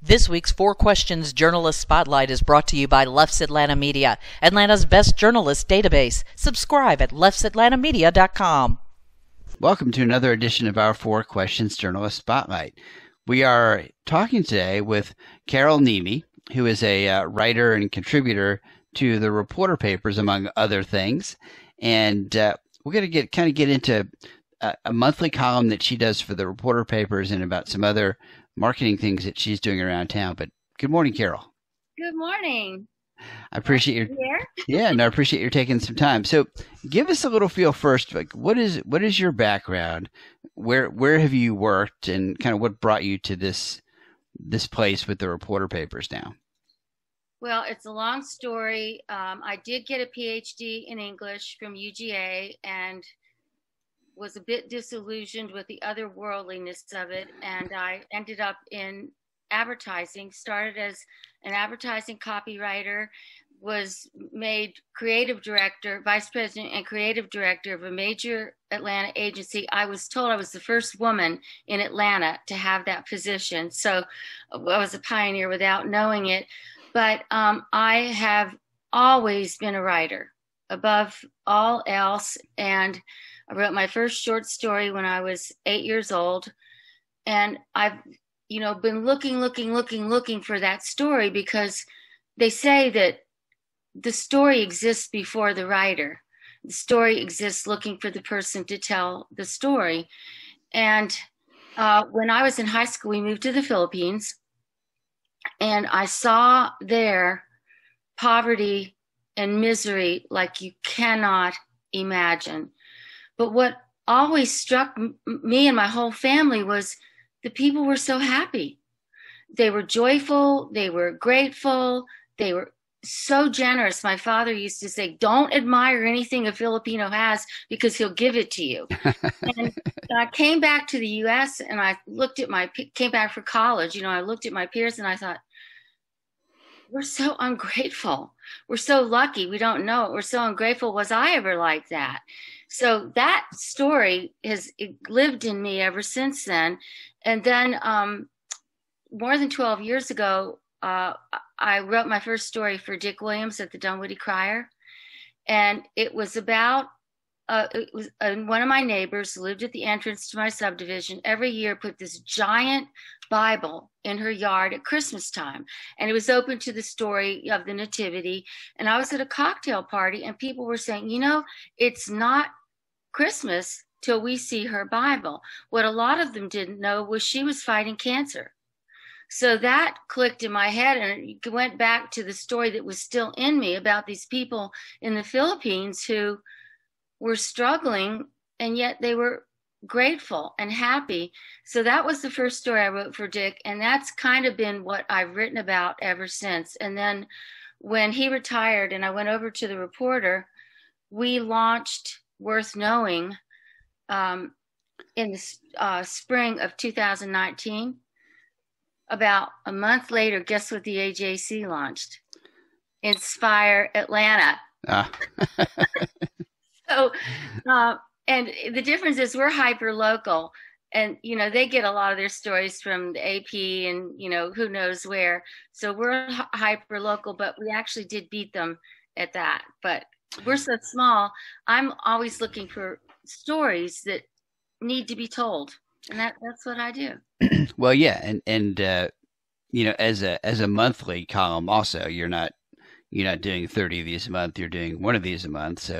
This week's Four Questions Journalist Spotlight is brought to you by Left's Atlanta Media, Atlanta's best journalist database. Subscribe at leftsatlantamedia.com. Welcome to another edition of our Four Questions Journalist Spotlight. We are talking today with Carol Niemi, who is a writer and contributor to the Reporter papers, among other things. And we're going to get into a monthly column that she does for the Reporter papers and about some other marketing things that she's doing around town. But good morning, Carol. Good morning. I appreciate I appreciate your taking some time. So give us a little feel first, like what is your background? Where have you worked, and kind of what brought you to this place with the Reporter papers now? Well, it's a long story. I did get a PhD in English from UGA and was a bit disillusioned with the otherworldliness of it. And I ended up in advertising, started as an advertising copywriter, was made creative director, vice president and creative director of a major Atlanta agency. I was told I was the first woman in Atlanta to have that position. So I was a pioneer without knowing it. But I have always been a writer above all else. And I wrote my first short story when I was 8 years old. And I've, been looking for that story, because they say that the story exists before the writer. The story exists looking for the person to tell the story. And when I was in high school, we moved to the Philippines. And I saw there poverty and misery like you cannot imagine. But what always struck me and my whole family was the people were so happy. They were joyful. They were grateful. They were so generous. My father used to say, don't admire anything a Filipino has, because he'll give it to you. And I came back to the U.S. and I looked at came back for college. I looked at my peers and I thought, we're so ungrateful. We're so lucky. We don't know it. We're so ungrateful. Was I ever like that? So that story has lived in me ever since then. And then more than 12 years ago, I wrote my first story for Dick Williams at the Dunwoody Crier. And it was about one of my neighbors lived at the entrance to my subdivision. Every year put this giant Bible in her yard at Christmas time. And it was open to the story of the Nativity. And I was at a cocktail party and people were saying, it's not Christmas till we see her Bible. What a lot of them didn't know was she was fighting cancer. So that clicked in my head, and it went back to the story that was still in me about these people in the Philippines who were struggling, and yet they were grateful and happy. So that was the first story I wrote for Dick, and that's kind of been what I've written about ever since. And then when he retired and I went over to the Reporter, we launched Worth Knowing in the spring of 2019. About a month later, guess what the AJC launched? Inspire Atlanta. So, and the difference is we're hyper local, and they get a lot of their stories from the AP and who knows where. So we're hyper local, but we actually did beat them at that. But we're so small. I'm always looking for stories that need to be told, and that's what I do. Well, yeah, and as a monthly column, also you're not doing 30 of these a month. You're doing one of these a month. So